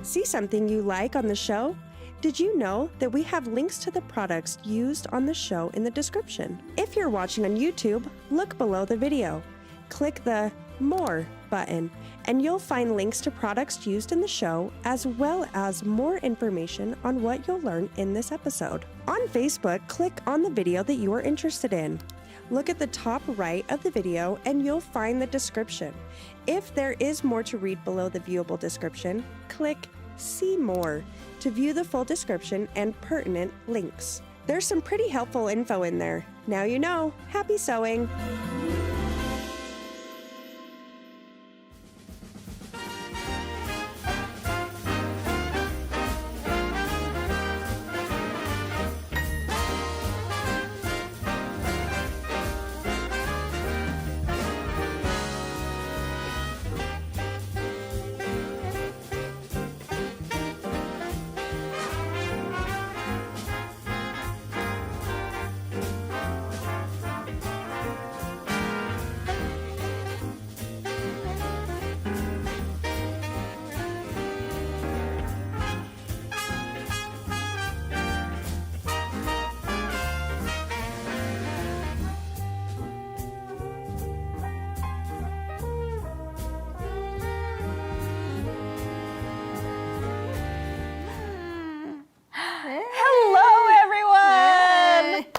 See something you like on the show? Did you know that we have links to the products used on the show in the description? If you're watching on YouTube, look below the video. Click the More button, and you'll find links to products used in the show, as well as more information on what you'll learn in this episode. On Facebook, click on the video that you are interested in. Look at the top right of the video and you'll find the description. If there is more to read below the viewable description, click See More to view the full description and pertinent links. There's some pretty helpful info in there. Now you know. Happy sewing!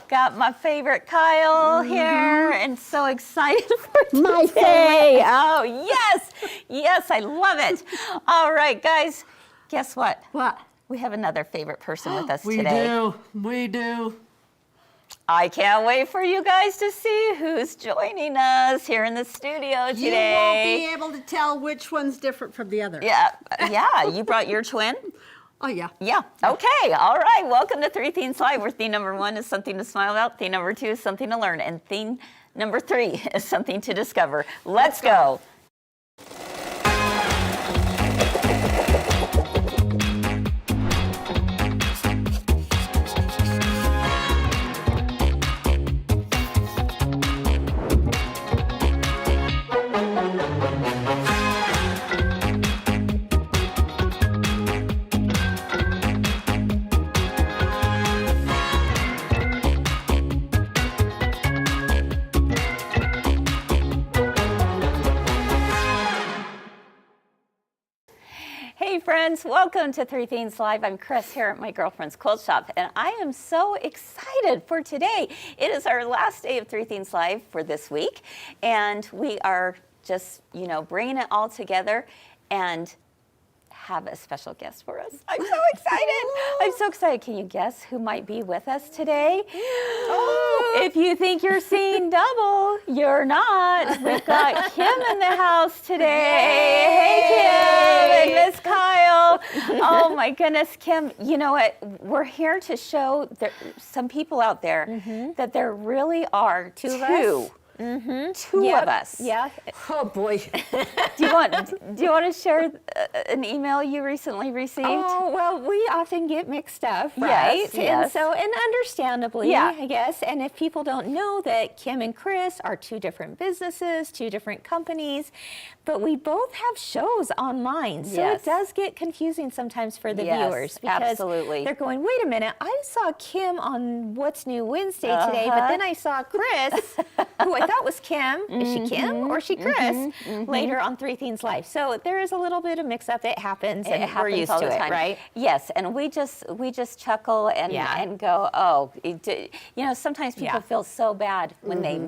Got my favorite Kyle here, and so excited for my today. Oh, yes. Yes, I love it. All right, guys, guess what? What? We have another favorite person with us we today. We do. I can't wait for you guys to see who's joining us here in the studio today. You won't be able to tell which one's different from the other. Yeah, you brought your twin? Oh, yeah. Yeah. Okay. All right. Welcome to Three Themes Live, where theme number 1 is something to smile about, theme number 2 is something to learn, and theme number 3 is something to discover. Let's go. Hey friends, welcome to Three Themes Live. I'm Kris here at my girlfriend's quilt shop, and I am so excited for today. It is our last day of Three Themes Live for this week, and we are just, bringing it all together and have a special guest for us. I'm so excited. I'm so excited. Can you guess who might be with us today? Oh, if you think you're seeing double, you're not. We've got Kim in the house today. Hey, Kim and Miss Kyle. Oh my goodness, Kim, you know what? We're here to show some people out there that there really are two of us. Two of us. Yeah. Oh boy. Do you want to share an email you recently received? Oh, well, we often get mixed up, right? Yes. And understandably, I guess. And if people don't know that Kim and Kris are two different businesses, two different companies, but we both have shows online. So it does get confusing sometimes for the viewers because they're going, wait a minute, I saw Kim on What's New Wednesday today, but then I saw Kris, who I thought was Kim. Is she Kim or is she Kris? Later on Three Themes Live. So there is a little bit of mix-up that happens, and we're used to it, right? Yes, and we just chuckle and go, oh, sometimes people feel so bad when they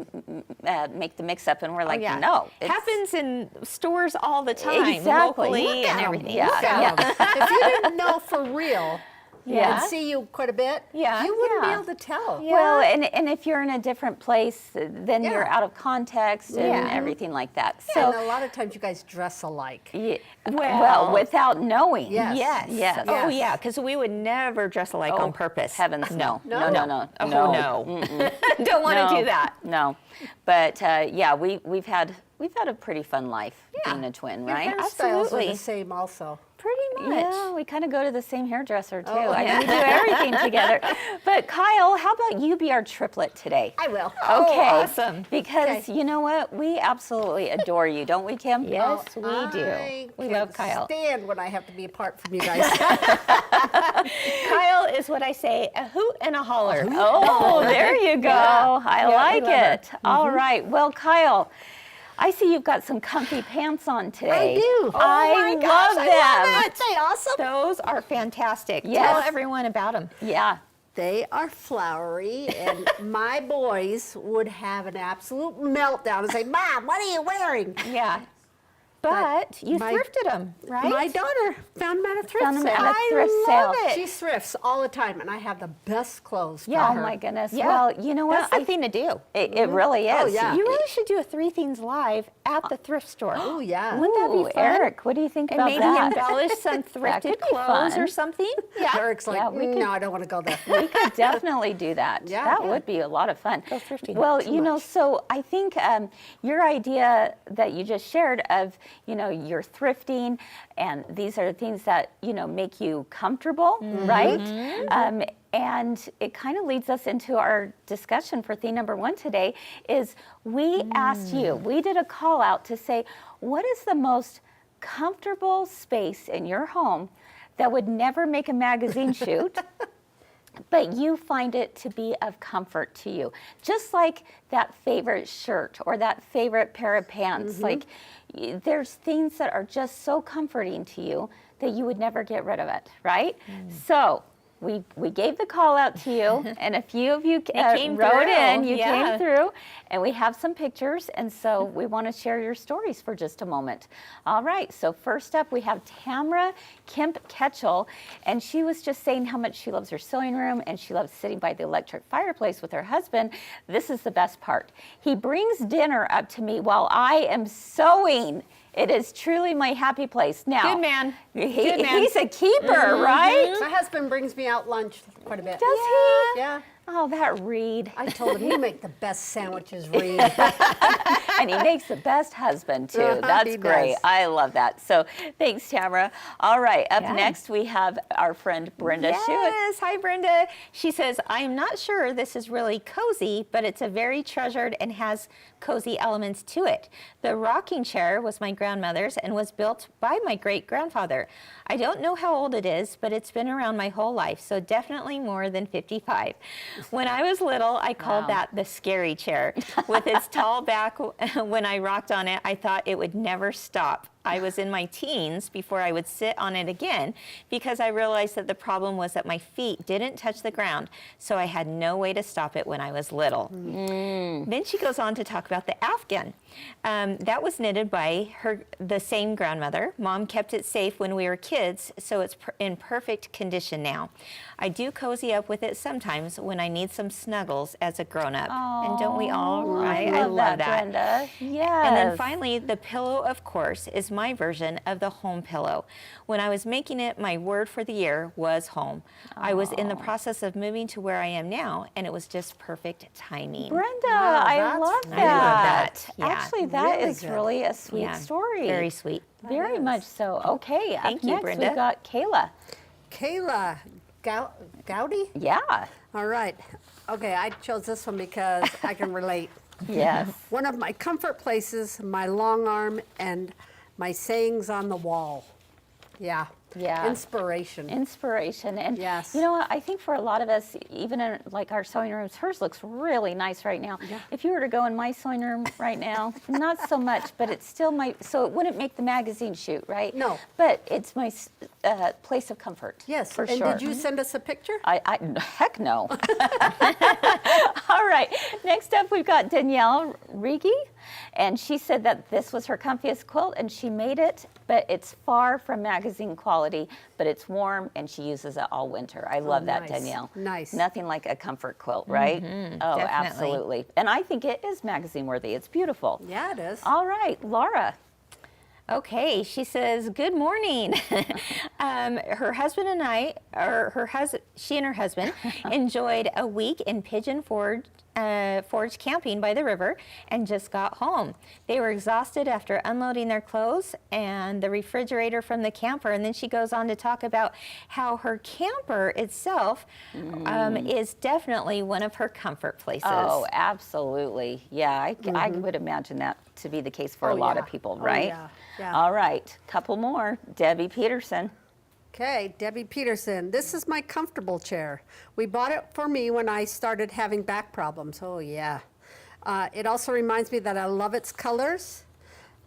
make the mix-up, and we're like, no. It happens in stores all the time, locally and everything. If you didn't know for real, and see you quite a bit, you wouldn't be able to tell. Yeah. Well, and if you're in a different place, then you're out of context and everything like that. So and a lot of times you guys dress alike. Well, without knowing. Yes. Oh, yeah, because we would never dress alike on purpose. Heavens, no. Oh, no. Don't want to do that. No. But we've had a pretty fun life being a twin, right? Your hairstyles are the same also. Pretty much. Yeah, we kind of go to the same hairdresser too. I mean, we do everything together. But Kyle, how about you be our triplet today? I will. Okay. Awesome. Because you know what? We absolutely adore you, don't we, Kim? Yes, we do. We love Kyle. I stand when I have to be apart from you guys. Kyle is what I say, a hoot and a holler. Oh, there you go. I like it. All right. Well, Kyle, I see you've got some comfy pants on today. I do. I love them. Aren't they awesome? Those are fantastic. Yes. Tell everyone about them. Yeah. They are flowery, and my boys would have an absolute meltdown and say, Mom, what are you wearing? Yeah. But you thrifted them, right? My daughter found them at a thrift Found them sale. at a thrift sale. She thrifts all the time, and I have the best clothes for Yeah. her. Oh my goodness. Yeah. Well, you know what? That's the thing to do. It really is. Oh, yeah. You really should do a Three Things Live at the thrift store. Oh, yeah. Wouldn't that be fun? Eric, what do you think And about maybe that? embellish some thrifted could be clothes fun. or something. Yeah. Eric's like, Yeah, we could- no, I don't want to go there. We could definitely do that. Yeah. That Yeah. would be a lot of fun. Go thrifting. Well, Too you know, much. so I think your idea that you just shared of, you know, you're thrifting and these are the things that, you know, make you comfortable, right? And it kind of leads us into our discussion for theme number 1 today is we asked you, we did a call out to say, what is the most comfortable space in your home that would never make a magazine shoot? But you find it to be of comfort to you. Just like that favorite shirt or that favorite pair of pants. Like there's things that are just so comforting to you that you would never get rid of it, right? So we gave the call out to you, and a few of you wrote in. You came through, and we have some pictures, and so we want to share your stories for just a moment. All right, so first up we have Tamara Kemp Ketchel, and she was just saying how much she loves her sewing room, and she loves sitting by the electric fireplace with her husband. This is the best part. He brings dinner up to me while I am sewing. It is truly my happy place. Now, Good man. He's a keeper, right? My husband brings me out lunch quite a bit. Does he? Yeah. Oh, that Reed. I told him, you make the best sandwiches, Reed. And he makes the best husband, too. He That's does. great. I love that. So thanks, Tamara. All right, up next we have our friend Brenda Schuett. Yes, hi Brenda. She says, I'm not sure this is really cozy, but it's a very treasured and has cozy elements to it. The rocking chair was my grandmother's and was built by my great-grandfather. I don't know how old it is, but it's been around my whole life, so definitely more than 55. When I was little, I called that the scary chair. With its tall back, when I rocked on it, I thought it would never stop. I was in my teens before I would sit on it again because I realized that the problem was that my feet didn't touch the ground, so I had no way to stop it when I was little. Then she goes on to talk about the Afghan. That was knitted by the same grandmother. Mom kept it safe when we were kids, so it's in perfect condition now. I do cozy up with it sometimes when I need some snuggles as a grown-up. And don't we all, right? I love that, Brenda. Yes. And then finally, the pillow, of course, is my version of the home pillow. When I was making it, my word for the year was home. I was in the process of moving to where I am now, and it was just perfect timing. Brenda, I love that. I love that. Yeah. Actually, that Really is good. really a sweet story. Very sweet. Very much so. Okay, Thank up you, next Brenda. we've got Kayla. Kayla Gowdy? Yeah. All right. Okay, I chose this one because I can relate. Yes. One of my comfort places, my long arm, and my sayings on the wall. Yeah. Yeah. Inspiration. Inspiration. And Yes. you know what? I think for a lot of us, even in like our sewing rooms, hers looks really nice right now. Yeah. If you were to go in my sewing room right now, not so much, but it's still so it wouldn't make the magazine shoot, right? No. But it's my place of comfort. Yes. For and sure. did you send us a picture? Heck no. All right. Next up, we've got Danielle Rigi. And she said that this was her comfiest quilt, and she made it, but it's far from magazine quality, but it's warm, and she uses it all winter. I love that, nice. Danielle. Nice. Nothing like a comfort quilt, right? Oh, definitely. absolutely. And I think it is magazine worthy. It's beautiful. Yeah, it is. All right, Laura. Okay, she says, good morning. Her husband and I, she and her husband enjoyed a week in Pigeon Forge camping by the river and just got home. They were exhausted after unloading their clothes and the refrigerator from the camper. And then she goes on to talk about how her camper itself is definitely one of her comfort places. Oh, absolutely. Yeah, I would imagine that to be the case for a lot of people, right? Yeah. All right, couple more. Debbie Peterson. Okay, Debbie Peterson. This is my comfortable chair. We bought it for me when I started having back problems. Oh, yeah. It also reminds me that I love its colors.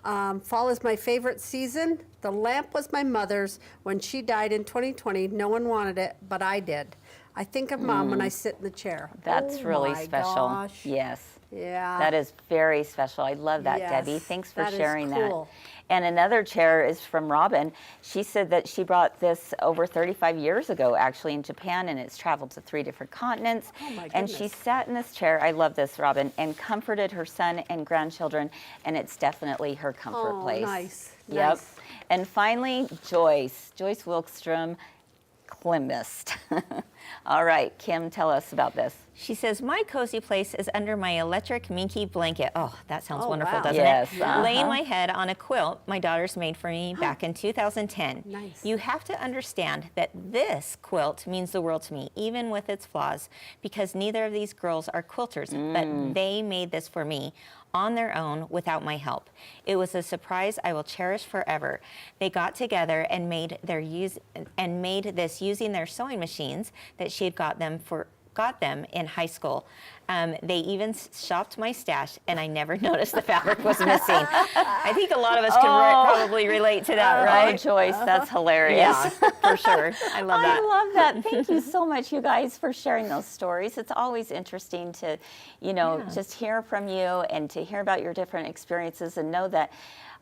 Fall is my favorite season. The lamp was my mother's. When she died in 2020, no one wanted it, but I did. I think of Mom when I sit in the chair. That's really special. Gosh. Yes. Yeah. That is very special. I love that, Yes, Debbie. Thanks for that is sharing cool. that. And another chair is from Robin. She said that she brought this over 35 years ago, actually, in Japan, and it's traveled to 3 different continents. Oh, my and she goodness. sat in this chair, I love this, Robin, and comforted her son and grandchildren, and it's definitely her comfort Oh, place. nice. Yep. Nice. And finally, Joyce Wilkstrom, Klimbist. All right, Kim, tell us about this. She says, my cozy place is under my electric minky blanket. Oh, that sounds Oh, wonderful, wow. doesn't Yes, it? uh-huh. Laying my head on a quilt my daughters made for me back in 2010. Nice. You have to understand that this quilt means the world to me, even with its flaws, because neither of these girls are quilters, but they made this for me on their own without my help. It was a surprise I will cherish forever. They got together and made this using their sewing machines that she had got them in high school. They even shopped my stash, and I never noticed the fabric was missing. I think a lot of us can probably relate to that, right? Oh, Joyce, that's hilarious. Yeah, for sure. I love that. I love that. Thank you so much, you guys, for sharing those stories. It's always interesting to, just hear from you and to hear about your different experiences and know that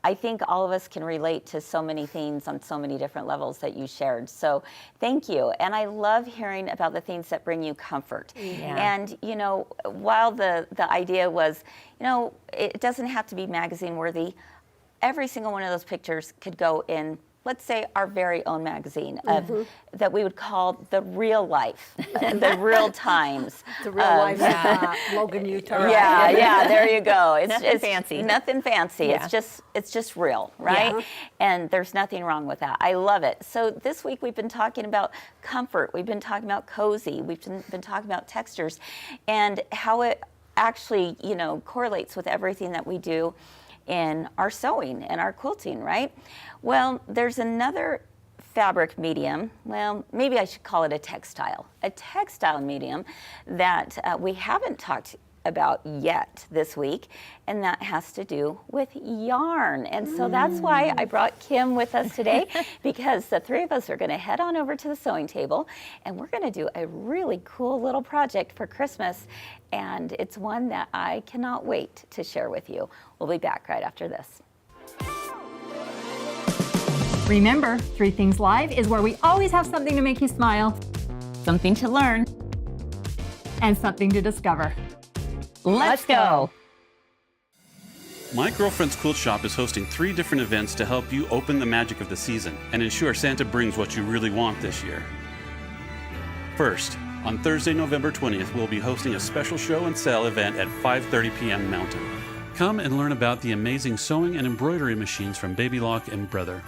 I think all of us can relate to so many things on so many different levels that you shared. So thank you. And I love hearing about the things that bring you comfort. Yeah. And, while the idea was, it doesn't have to be magazine worthy, every single one of those pictures could go in, let's say, our very own magazine of that we would call the real life, the real times. The real life Logan, Utah. Yeah, there you go. It's Nothing fancy. Nothing fancy. Yeah. It's just real, right? Yeah. And there's nothing wrong with that. I love it. So this week we've been talking about comfort. We've been talking about cozy. We've been talking about textures and how it actually, correlates with everything that we do in our sewing and our quilting, right? Well, there's another fabric medium, well, maybe I should call it a textile medium that we haven't talked about yet this week, and that has to do with yarn. And so that's why I brought Kim with us today, because the three of us are going to head on over to the sewing table, and we're going to do a really cool little project for Christmas, and it's one that I cannot wait to share with you. We'll be back right after this. Remember, 3 Things Live is where we always have something to make you smile Something to learn. and something to discover. Let's go. My Girlfriend's Quilt Shop is hosting 3 different events to help you open the magic of the season and ensure Santa brings what you really want this year. First, on Thursday, November 20th, we'll be hosting a special show and sale event at 5:30 p.m. Mountain. Come and learn about the amazing sewing and embroidery machines from Baby Lock and Brother.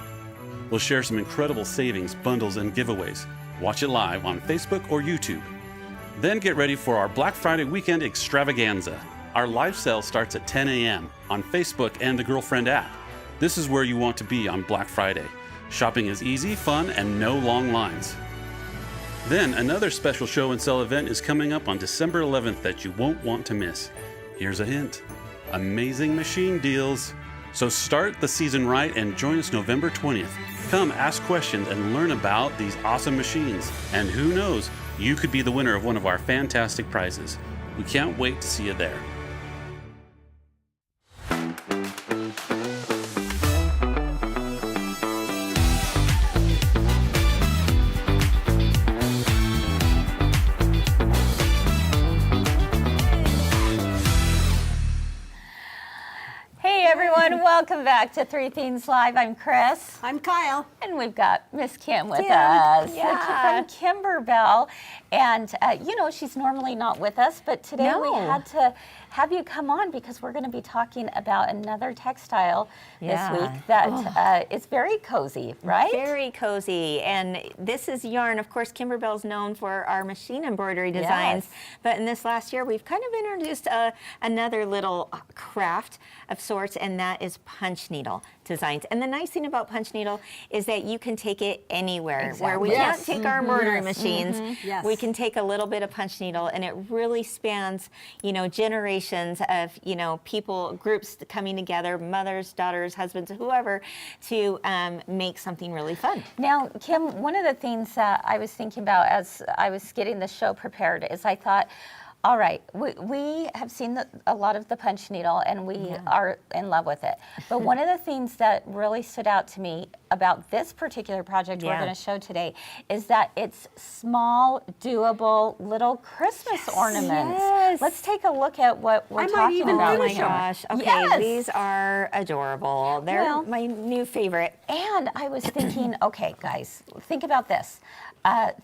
We'll share some incredible savings, bundles, and giveaways. Watch it live on Facebook or YouTube. Then get ready for our Black Friday weekend extravaganza. Our live sale starts at 10 a.m. on Facebook and the Girlfriend app. This is where you want to be on Black Friday. Shopping is easy, fun, and no long lines. Then another special show and sell event is coming up on December 11th that you won't want to miss. Here's a hint: amazing machine deals. So start the season right and join us November 20th. Come ask questions and learn about these awesome machines. And who knows, you could be the winner of one of our fantastic prizes. We can't wait to see you there. and welcome back to Three Themes Live. I'm Kris. I'm Kyle. And we've got Miss Kim with us Yeah. from Kimberbell. And, you know, she's normally not with us, but today we had to have you come on because we're going to be talking about another textile this week that is very cozy, right? Very cozy. And this is yarn. Of course, Kimberbell's known for our machine embroidery designs. But in this last year, we've kind of introduced another little craft of sorts, and that is punch needle designs. And the nice thing about punch needle is that you can take it anywhere. Where we can't take our embroidery machines, we can take a little bit of punch needle, and it really spans, you know, generations of, you know, people, groups coming together, mothers, daughters, husbands, whoever, to make something really fun. Now, Kim, one of the things that I was thinking about as I was getting the show prepared is I thought, all right, we have seen a lot of the punch needle and we are in love with it. But one of the things that really stood out to me about this particular project we're going to show today is that it's small, doable little Christmas ornaments. Let's take a look at what we're talking about. Oh my gosh. Okay, these are adorable. They're my new favorite. And I was thinking, okay, guys, think about this.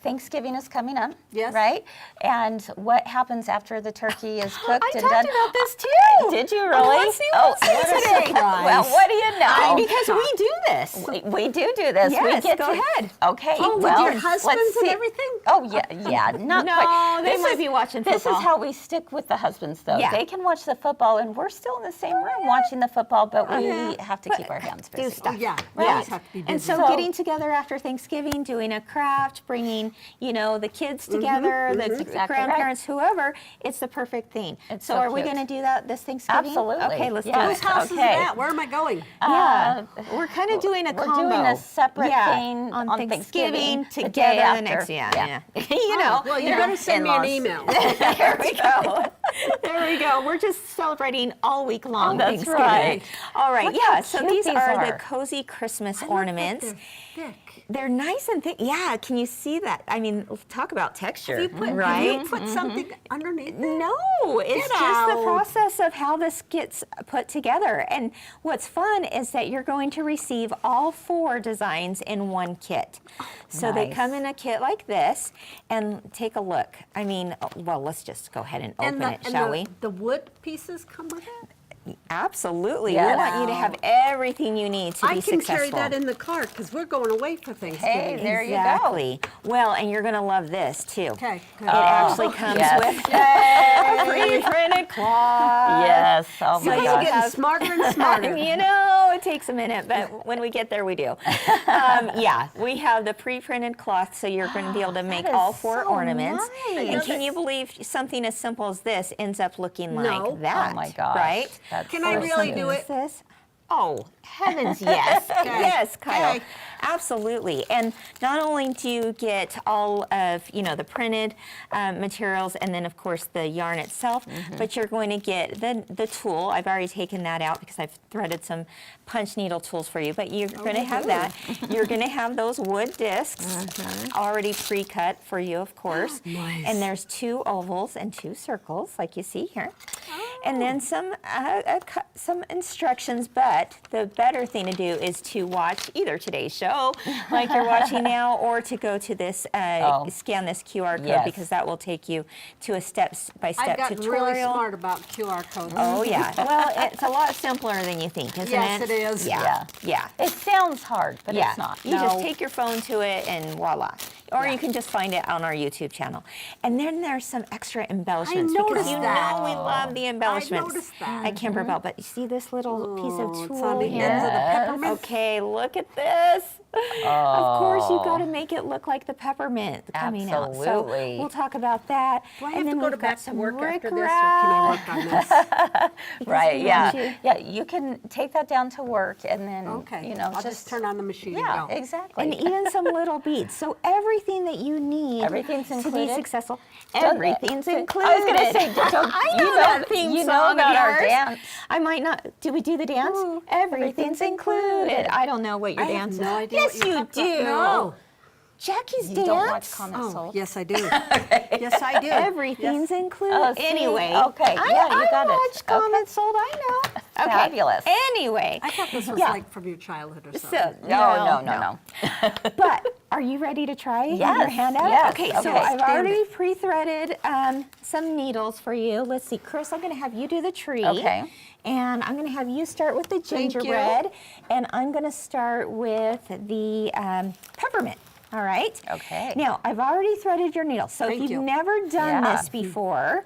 Thanksgiving is coming up, right? And what happens after the turkey is cooked I and talked done? about this too. Did you really? What a surprise. Well, what do you know? Because we do this. We do this. Yes, we get go ahead. Okay. Oh, well, with your husbands let's and see. everything? Oh, yeah, not No, quite. they might be watching This football. is how we stick with the husbands, though. Yeah. They can watch the football, and we're still in the same room watching the football, but we have to keep our hands busy. Do stuff. We always have to be busy. And so getting together after Thanksgiving, doing a craft, bringing, you know, the kids together, the grandparents, whoever, it's the perfect thing. It's so so are we cute. going to do that this Thanksgiving? Absolutely. Okay, let's do Whose it. house is it at? Where am I going? Yeah, we're kind of doing a We're combo. doing a separate thing on on Thanksgiving Thanksgiving, the together day the next. after. You know. Well, you better send me an email. There we go. There we go. We're just celebrating all week long. That's Thanksgiving. right. All right. Look how So cute these these are the are. cozy Christmas ornaments. They're nice and thick. Yeah. Can you see that? I mean, talk about texture, right? You put something underneath it? No, it's just the out. process of how this gets put together. And what's fun is that you're going to receive all 4 designs in one kit. So they come in a kit like this, and take a look. I mean, well, let's just go ahead and open it, shall we? The wood pieces come with it? Absolutely. Yes. We want you to have everything you need to be I can successful. carry that in the car because we're going away for Thanksgiving. Hey, there you go. Exactly. Well, and you're going to love this too. Okay, good. It actually comes with pre-printed cloth. Yes. Oh my You're gosh. getting smarter and smarter. You know, it takes a minute, but when we get there, we do. Yeah, we have the pre-printed cloth, so you're going to be able to make is all 4 so ornaments. nice. And can you believe something as simple as this ends up looking No. like that? Oh my gosh. Right? That's Can I so really simple. do it? This? Oh, heavens, yes. Yes, Kyle. Okay. Absolutely. And not only do you get all of, you know, the printed materials and then, of course, the yarn itself, but you're going to get the tool. I've already taken that out because I've threaded some punch needle tools for you, but you're going to have that. You're going to have those wood discs already pre-cut for you, of course. Nice. And there's 2 ovals and 2 circles, like you see here. And then some instructions, but the better thing to do is to watch either today's show, like you're watching now, or to go to this, scan this QR code, because that will take you to a step-by-step I've gotten tutorial. really smart about QR codes. Oh, yeah. Well, it's a lot simpler than you think, isn't Yes, it? it is. Yeah. Yeah. It sounds hard, but Yeah. it's not. You just take your phone to it and voila. Or you can just find it on our YouTube channel. And then there's some extra embellishments because noticed you that. know we love the embellishments noticed that. at Kimberbell. But you see this little piece of It's tulle on the here? ends of the peppermint. Okay, look at this. Of course, you've got to make it look like the peppermint coming out. Absolutely. So we'll talk about that. Do I have and then to go we've back got to some work after this, or rickrack. can I work on this? Right, we yeah. want you- Yeah, you can take that down to work and then, Okay. you know, I'll just turn on the machine Yeah, and go. exactly. And even some little beads. So everything that you need Everything's to be included? successful, Don't- everything's included. I was going to say, don't, I you know that theme you know song about of our yours. dance. I might not. Do we do the dance? Ooh, Everything's included. I don't know what your I have dance is. no idea Yes, what you're you talking do. about. No. Jackie's You dance. don't watch Comet Oh, Soul? yes, I do. Yes, I do. Everything's included. Oh, see? Anyway, Okay, yeah, you got it. I watched Comet Sold. I know. Okay. Fabulous. Anyway. I thought this was like from your childhood or something. So, No. But are you ready to try your Yes, hand out? yes, Okay, so okay. I've already pre-threaded some needles for you. Let's see, Kris, I'm going to have you do the tree. Okay. And I'm going to have you start with the Thank you. gingerbread. And I'm going to start with the peppermint. All right? Okay. Now, I've already threaded your needle. So if Thank you've you. never done Yeah. this before,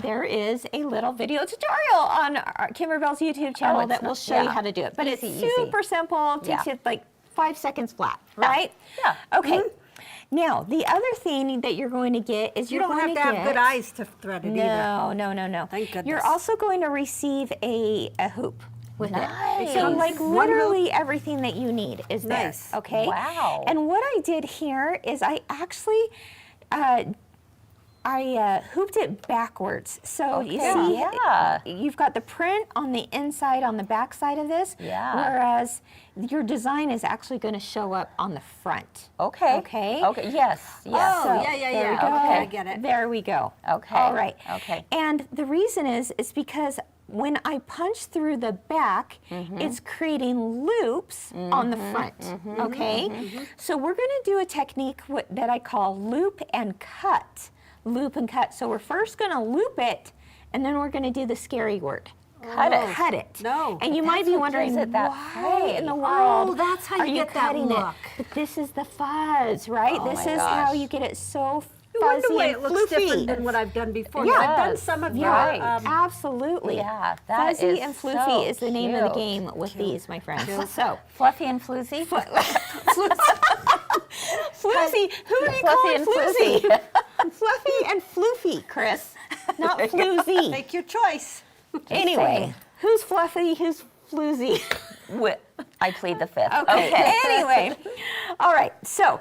there is a little video tutorial on Kimberbell's YouTube channel it's that will not- show you yeah. how to do it. But Easy, it's easy. super simple. Takes Yeah. you like 5 seconds flat, right? Yeah. Okay. Now, the other thing that you're going to get is You you're don't going have to have get, good eyes to thread it either. No. Thank goodness. You're also going to receive a hoop with Nice. it. So like One literally everything that you need is Nice. there, okay? Wow. And what I did here is I actually, I hooped it backwards. So you Okay, see, yeah. you've got the print on the inside, on the back side of this, Yeah. whereas your design is actually going to show up on the front. Okay. Okay. Okay. Yes. Yes. Oh, yeah, yeah, there we yeah. go. Okay, I get it. There we go. Okay, All right. okay. And the reason is because when I punch through the back, it's creating loops on the front, okay? So we're gonna do a technique that I call loop and cut. Loop and cut. So we're first gonna loop it, and then we're gonna do the scary word. Cut it. Cut it. No. And you might be what wondering, gives it that why in the play. world Oh, that's how are you you get that cutting look. it? But this is the fuzz, right? Oh this my is how gosh. you get it so I wonder fuzzy why and it looks floofy. different than what I've done before. Yeah. I've done some of your, Right. Absolutely. Yeah, that Fuzzy is and floofy so is the name of the cute. game with these, my friends. So, Fluffy and floozy. floozy. Who do you call Fluffy it and floozy? Fluffy and floofy, Kris. Not floozy. Take your choice. Anyway, who's fluffy? Who's floozy? I plead the fifth. Okay. Anyway, all right. So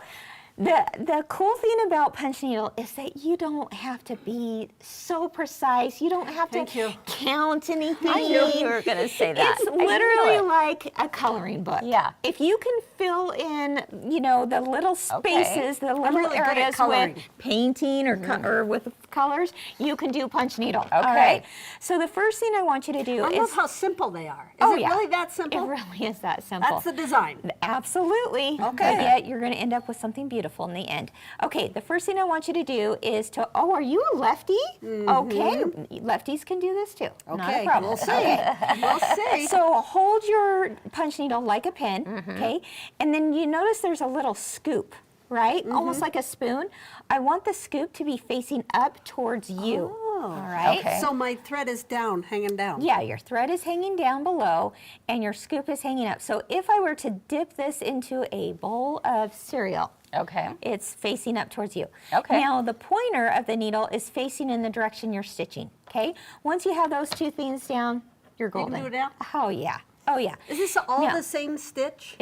the cool thing about punch needle is that you don't have to be so precise. You don't have Thank to you. count anything. I knew you were going to say that. It's I knew literally it. like a coloring book. Yeah. If you can fill in, the little spaces, the little really good at areas coloring. with painting or, or with colors, you can do punch needle. All Okay. right. So the first thing I want you to do I is. love how simple they are. Is Oh, it yeah. really that simple? It really is that simple. That's the design. Absolutely. Okay. But yet you're going to end up with something beautiful in the end. Okay, the first thing I want you to do is to, are you a lefty? Okay, lefties can do this too. Not a Okay, problem. we'll see. Okay. We'll see. So hold your punch needle like a pin, okay? And then you notice there's a little scoop, right? Almost like a spoon. I want the scoop to be facing up towards you. All right? Okay. So my thread is down, hanging down. Yeah, your thread is hanging down below and your scoop is hanging up. So if I were to dip this into a bowl of cereal, Okay. it's facing up towards you. Okay. Now the pointer of the needle is facing in the direction you're stitching, okay? Once you have those two things down, you're You can golden. do it now? Oh yeah, oh yeah. Is this all Now, the same stitch?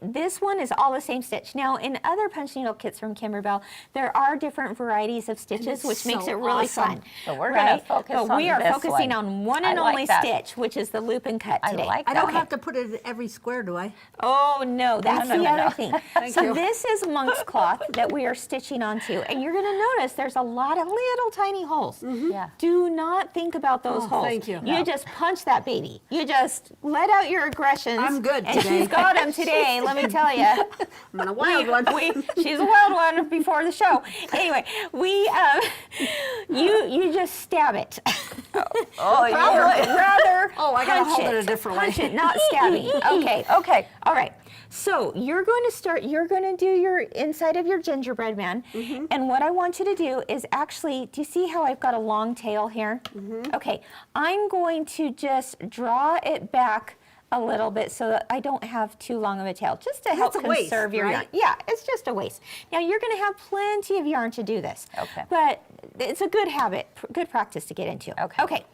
this one is all the same stitch. Now, in other punch needle kits from Kimberbell, there are different varieties of stitches, it's which makes so it really awesome. fun. So we're gonna right? focus But on we are this focusing one. on one I and like only that. stitch, which is the loop and cut I today. like I don't Okay. have to put it in every square, do I? Oh no, that's no, the no, other no. thing. Thank So you. this is monk's cloth that we are stitching onto, and you're going to notice there's a lot of little tiny holes. Yeah. Do not think about those Oh, holes. thank you. You No. just punch that baby. You just let out your aggressions. I'm good and today. she's got them today. Let me tell you. I'm on a wild one. She's a wild one before the show. Anyway, you just stab it. Oh, yeah. Rather Oh, I gotta punch hold it a different way. Punch it, not stabbing. Okay. Okay. All right. So you're going to do your inside of your gingerbread man. And what I want you to do is actually, do you see how I've got a long tail here? Okay. I'm going to just draw it back a little bit so that I don't have too long of a tail, just to help That's a waist, conserve your right? yarn. Yeah, it's just a waist. Now you're going to have plenty of yarn to do this. Okay. But it's a good habit, good practice to get into. Okay. Okay.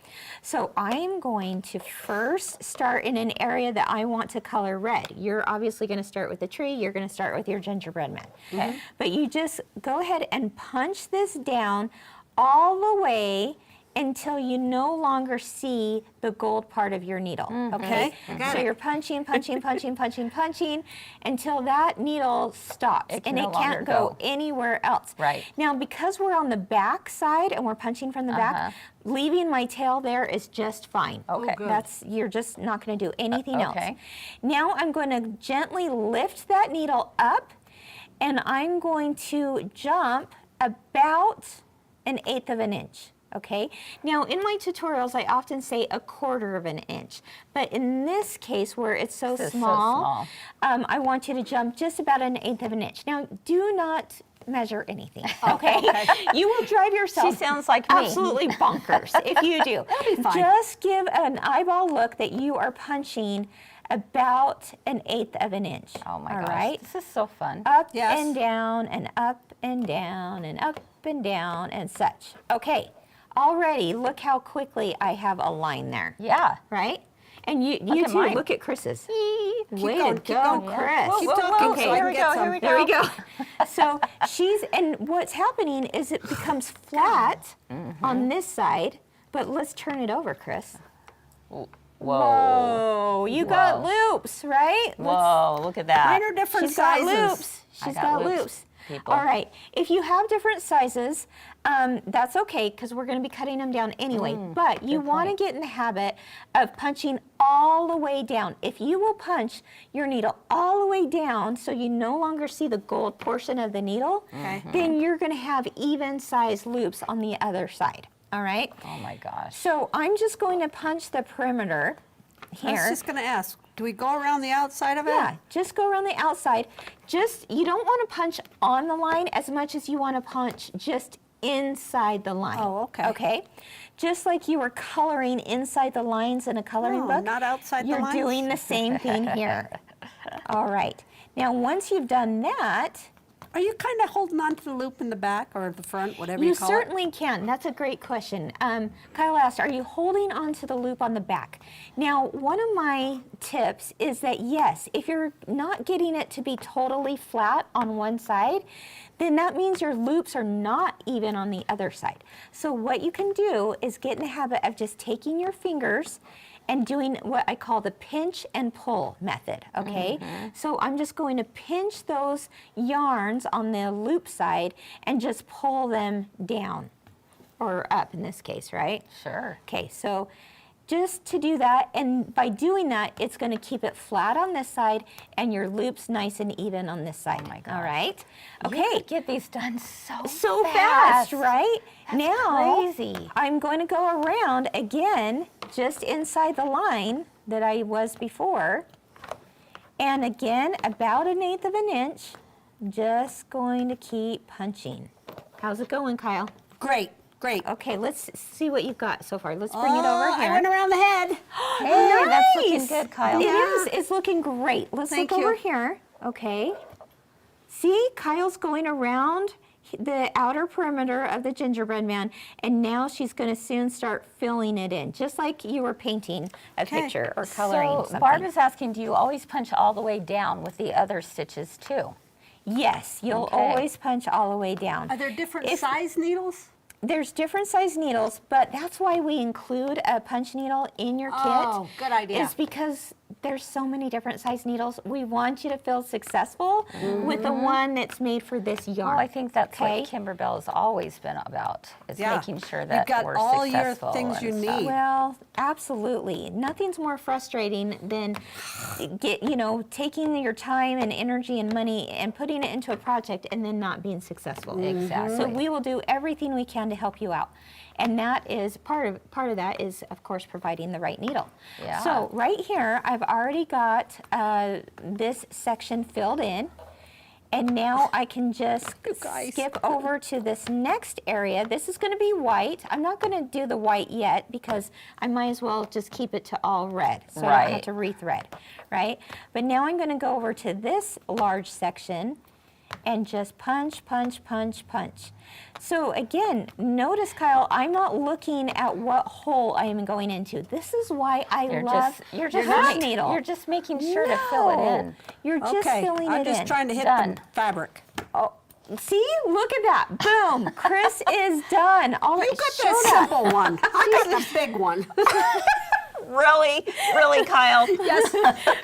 So I'm going to first start in an area that I want to color red. You're obviously going to start with the tree. You're going to start with your gingerbread man. But you just go ahead and punch this down all the way until you no longer see the gold part of your needle, okay? So you're punching, punching, punching, punching, punching until that needle stops and it can't go anywhere else. Right. Now, because we're on the back side and we're punching from the back, leaving my tail there is just fine. Okay. You're just not going to do anything else. Now I'm going to gently lift that needle up, and I'm going to jump about 1/8 of an inch. Okay, now in my tutorials I often say 1/4 of an inch, but in this case where it's so small, I want you to jump just about 1/8 of an inch. Now do not measure anything, okay? You will drive yourself She sounds like me. absolutely bonkers if you do. That'll be fine. Just give an eyeball look that you are punching about 1/8 of an inch. Oh my all gosh, right? this is so fun. Up Yes. and down and up and down and up and down and such. Okay, already look how quickly I have a line there, Yeah. right? And you at too, mine. look at Chris's. Way going, to keep go, going. Kris. Keep talking Okay, so I here can we get go, some. here we go. There we go. So and what's happening is it becomes flat on this side, but let's turn it over, Kris. Whoa. Whoa, you got loops, right? Whoa, look at that. Mine are different She's sizes. got loops. She's got got loops, loops. people. All right. If you have different sizes, that's okay because we're going to be cutting them down anyway. But you want to get in the habit of punching all the way down. If you will punch your needle all the way down so you no longer see the gold portion of the needle, then you're going to have even size loops on the other side. All right? Oh my gosh. So I'm just going to punch the perimeter I was here. just going to ask, do we go around the outside of it? Yeah, just go around the outside. You don't want to punch on the line as much as you want to punch just inside the line. Oh, okay. Okay? Just like you were coloring inside the lines in a coloring No, book. not outside the You're lines? doing the same thing here. All right. Now, once you've done that, Are you kind of holding on to the loop in the back or the front, whatever you call certainly can. That's a great question. Kyle asked, are you holding onto the loop on the back? Now, one of my tips is that yes, if you're not getting it to be totally flat on one side, then that means your loops are not even on the other side. So what you can do is get in the habit of just taking your fingers and doing what I call the pinch and pull method, okay? So I'm just going to pinch those yarns on the loop side and just pull them down, or up in this case, right? Sure. Okay, so just to do that, and by doing that, it's going to keep it flat on this side and your loops nice and even on this side. Oh my gosh. All right? You Okay. could get these done So fast, right? That's now, crazy. I'm going to go around again, just inside the line that I was before. And again, about 1/8 of an inch, just going to keep punching. How's it going, Kyle? Great, great. Okay, let's see what you've got so far. Let's bring it over here. I went around the head. Hey, that's looking Nice. good, Kyle. It is. It's looking great. Let's Thank look you. over here. Okay. See, Kyle's going around the outer perimeter of the gingerbread man, and now she's going to soon start filling it in, just like you were painting a picture or coloring So something. Barb is asking, do you always punch all the way down with the other stitches too? Yes, you'll Okay. always punch all the way down. Are there different If- size needles? There's different size needles, but that's why we include a punch needle in your kit. Oh, good idea. Is because there's so many different size needles. We want you to feel successful with the one that's made for this yarn. Well, I think that's okay? what Kimberbell has always been about, is Yeah. making sure that You've got we're all your successful things and you stuff. need. Well, absolutely. Nothing's more frustrating than taking your time and energy and money and putting it into a project and then not being successful. Exactly. So we will do everything we can to help you out. And that is part of that is, of course, providing the right needle. Yeah. So right here, I've already got this section filled in. And now I can just guys. skip over to this next area. This is going to be white. I'm not going to do the white yet because I might as well just keep it to all red so I don't have Right. to rethread, right? But now I'm going to go over to this large section and just punch, punch, punch, punch. So again, notice, Kyle, I'm not looking at what hole I am going into. This is why I love You're just punch needle. You're just making sure to fill it in. You're just Okay, filling I'm it just in. trying to hit Done. the fabric. Oh, See, look at that. Boom. Kris is done. All right, You got show the that. simple one. I got the big one. Really, Kyle? Yes.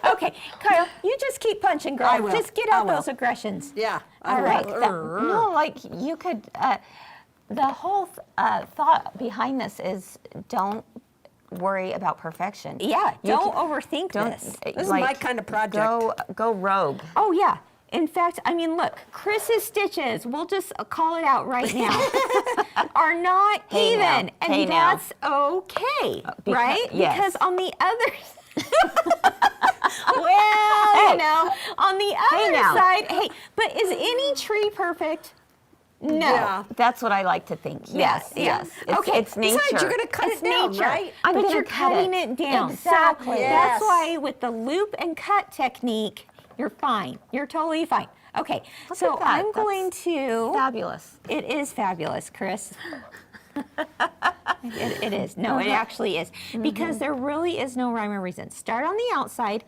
Okay, Kyle, you just keep punching, girl. I will. Just get I out will. those aggressions. Yeah. All right. No, like you could. The whole thought behind this is don't worry about perfection. Yeah, You don't can- overthink this. This is my kind of project. Go rogue. Oh, yeah. In fact, I mean, look, Kris's stitches, we'll just call it out right now, are not Hey now. even. And Hey now. that's okay, because- right? yes. Because on the other well, you know, on the other now. side, but is any tree perfect? No. Yeah. That's what I like to think. Yes, yeah. yes. It's, Okay, it's nature. Besides, you're going to cut It's it down, nature, right? I'm but gonna you're cut cutting it. it down. Exactly. So Yes. that's why with the loop and cut technique, you're fine. You're totally fine. Okay, so at that. I'm That's going to. Fabulous. It is fabulous, Kris. It is. No, it actually is. Because there really is no rhyme or reason. Start on the outside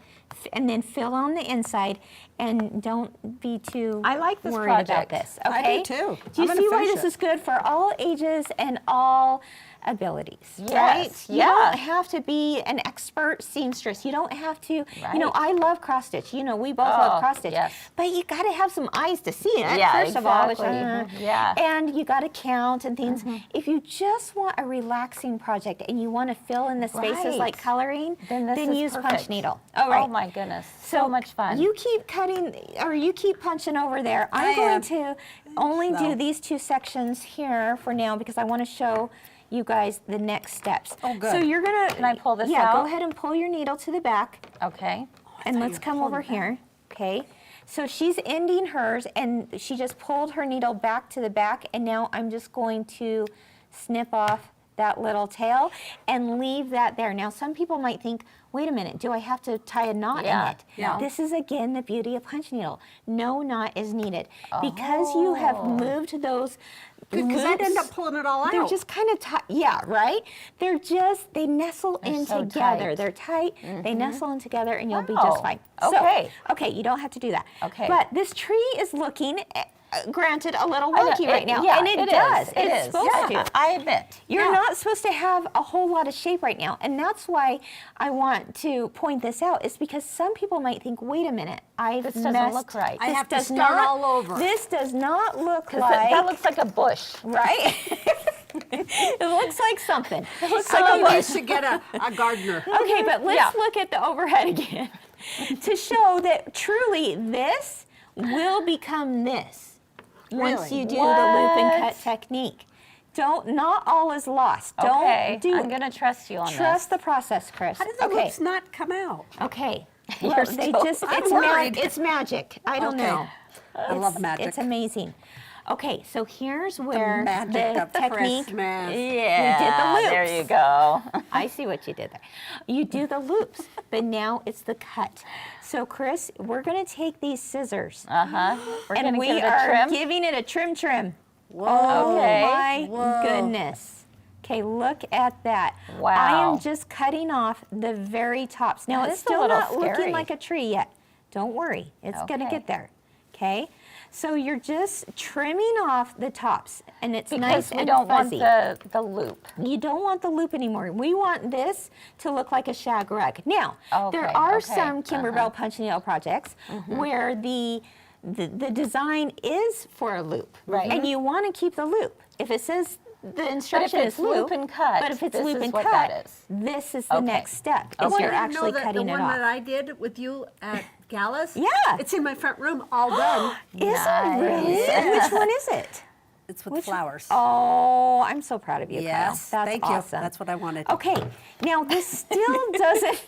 and then fill on the inside, and don't be too I like this worried about project. this. I Okay? do too. Do you I'm gonna see why finish this it. is good for all ages and all abilities, Yes, right? You yeah. don't have to be an expert seamstress. You don't have to, you know, I love cross stitch. You know, we both love cross stitch. yes. But you got to have some eyes to see it, Yeah, first of all. Which, exactly. Yeah. And you got to count and things. If you just want a relaxing project and you want to fill in the spaces Right. like coloring, Then this is use perfect. Punch Needle. Oh, right. Oh my goodness. So much fun. You keep cutting, or you keep punching over there. I I'm going am. to only do So. these two sections here for now because I want to show you guys the next steps. Oh, good. So you're gonna. Can I pull this Yeah, go out? ahead and pull your needle to the back, Okay. and let's come over here. Okay. So she's ending hers, and she just pulled her needle back to the back, and now I'm just going to snip off that little tail and leave that there. Now, some people might think, wait a minute, do I have to tie a knot in Yeah, it? yeah. This is, again, the beauty of Punch Needle. No knot is needed. Because you have moved those Because I'd end loops, up pulling it all out. they're just kind of tight. Yeah, right? They're just, they nestle in so together. tight. They're tight, they nestle in together, and you'll be Wow. just fine. Okay. So, okay, you don't have to do that. Okay. But this tree is looking, granted, a little wonky right now. Yeah, and it is. does. It It's is. supposed Yeah, to. I admit. You're not supposed to have a whole lot of shape right now. And that's why I want to point this out, is because some people might think, wait a minute, This doesn't messed- look right. I this have to does start not- all over. This does not look 'Cause like... that looks like a bush. Right? It looks like something. It looks Somebody needs to get a gardener. Okay, but let's Yeah. look at the overhead again to show that truly this will become this once Really? you do the loop and cut What? technique. Not all is lost. Okay. Don't do I'm going to trust you on Trust the process, Kris. How did the okay. loops not come out? Okay. You're Well, they still- just I'm it's worried. it's magic. I don't Okay. know. I love magic. It's amazing. Okay, so here's where magic the of technique. Christmas. Yeah. We did the loops. There you go. I see what you did there. You do the loops, but now it's the cut. So, Kris, we're going to take these scissors, Uh-huh. We're and going to we give it a are trim. giving it a trim. Whoa. Oh Okay. my Whoa. goodness. Okay, look at that. I Wow. am just cutting off the very tops. Now, That it's is a still little not looking scary. like a tree yet. Don't worry. It's going to Okay. get there. Okay? So you're just trimming off the tops, and it's because nice we and don't fuzzy. want the loop. You don't want the loop anymore. We want this to look like a shag rug. Now, there Okay, are okay, some Kimberbell Punch Needle projects where the design is for a loop, Right. and you want to keep the loop. If it says the instruction it's is loop, loop and cut, but if it's this loop is and what cut, that is. this is the Okay. next step. Okay. Is I you're didn't know actually that cutting the it one off. that I did with you at Gallus. Yeah. It's in my front room, all done. Is it really? Yes. Which one is it? It's with flowers. Oh, I'm so proud of you, Yes, Kyle. That's thank you. awesome. That's what I wanted. Okay, now this still doesn't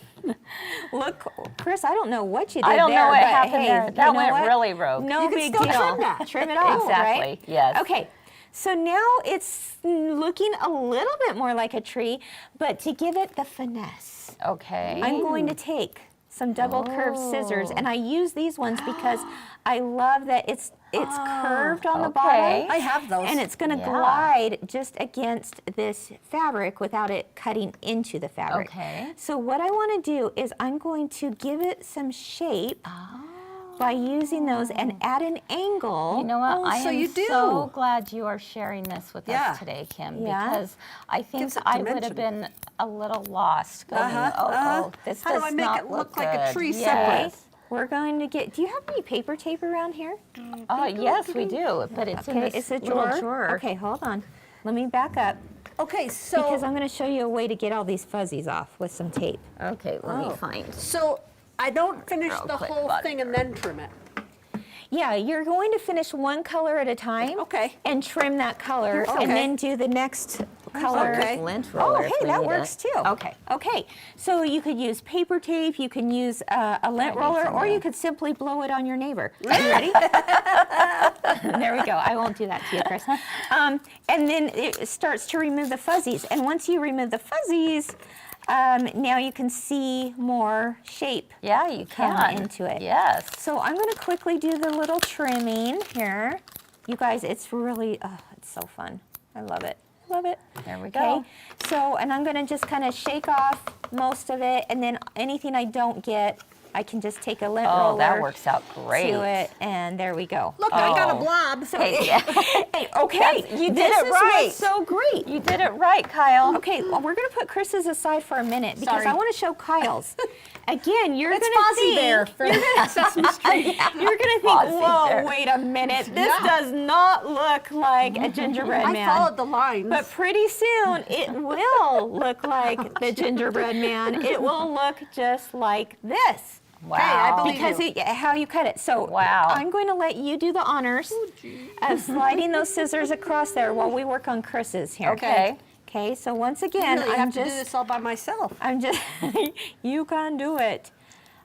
look, Kris. I don't know what you did I don't know there, what but happened hey, there. you That know went what? really rogue. No You can big still deal. trim that. Trim it off, Exactly, right? yes. Okay, so now it's looking a little bit more like a tree, but to give it the finesse, Okay. I'm going to take some double curved scissors, and I use these ones because I love that it's curved on the okay. bottom. I have those. And it's going to Yeah. glide just against this fabric without it cutting into the fabric. Okay. So what I want to do is I'm going to give it some shape by using those and at an angle. You know what? I so am you do. so glad you are sharing this with us today, Kim, because I think Gives it I would dimension. have been a little lost going, this How do does I make not it look like good. a tree Yes. separate? We're going to get, do you have any paper tape around here? Yes, we do, but it's in this it's a little drawer. Okay, hold on. Let me back up Okay, so because I'm going to show you a way to get all these fuzzies off with some tape. Okay, let me find. so I don't finish Real the quick, whole buddy. thing and then trim it. Yeah, you're going to finish one color at a time. Okay. And trim that color Okay. and then do the next color. Okay. Lint Oh, roller if hey, we that need works it. too. Okay. Okay, so you could use paper tape, you can use a lint roller, or you could simply blow it on your neighbor. Are you ready? There we go. I won't do that to you, Kris. And then it starts to remove the fuzzies. And once you remove the fuzzies, now you can see more shape. Yeah, you Come can. into it. Yes. So I'm going to quickly do the little trimming here. You guys, it's really, it's so fun. I love it. Love it. There we Okay, go. so, and I'm going to just kind of shake off most of it, and then anything I don't get, I can just take a lint roller Oh, that works out great. to it, and there we go. Look, I got a blob. Hey, Hey, okay, you did this it is right. what's so great. You did it right, Kyle. Okay, well, we're going to put Chris's aside for a minute because Sorry. I want to show Kyle's. Again, you're going It's to Fozzie see. Bear from Sesame Street. You're going to think, Fozzie whoa, Bear. wait a minute. This does not look like a gingerbread I man. followed the lines. But pretty soon, it will look like the gingerbread man. It will look just like this. Wow. Hey, I believe Because you. how you cut it. So Wow. I'm going to let you do the honors of sliding those scissors across there while we work on Chris's here. Okay. Okay, so once I again, really I'm have to do just, this all by myself. you can do it.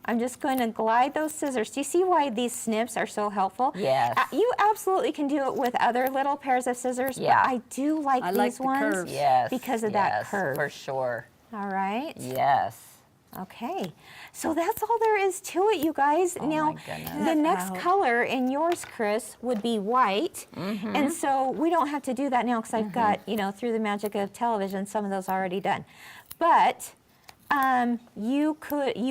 I'm just going to glide those scissors. Do you see why these snips are so helpful? Yes. You absolutely can do it with other little pairs of scissors, Yeah. but I do like I these like the ones curves. Yes. because of that yes, curve. For sure. All right. Yes. Okay, so that's all there is to it, you guys. Now, my goodness. the next color in yours, Kris, would be white. And so we don't have to do that now because I've got, through the magic of television, some of those already done. But you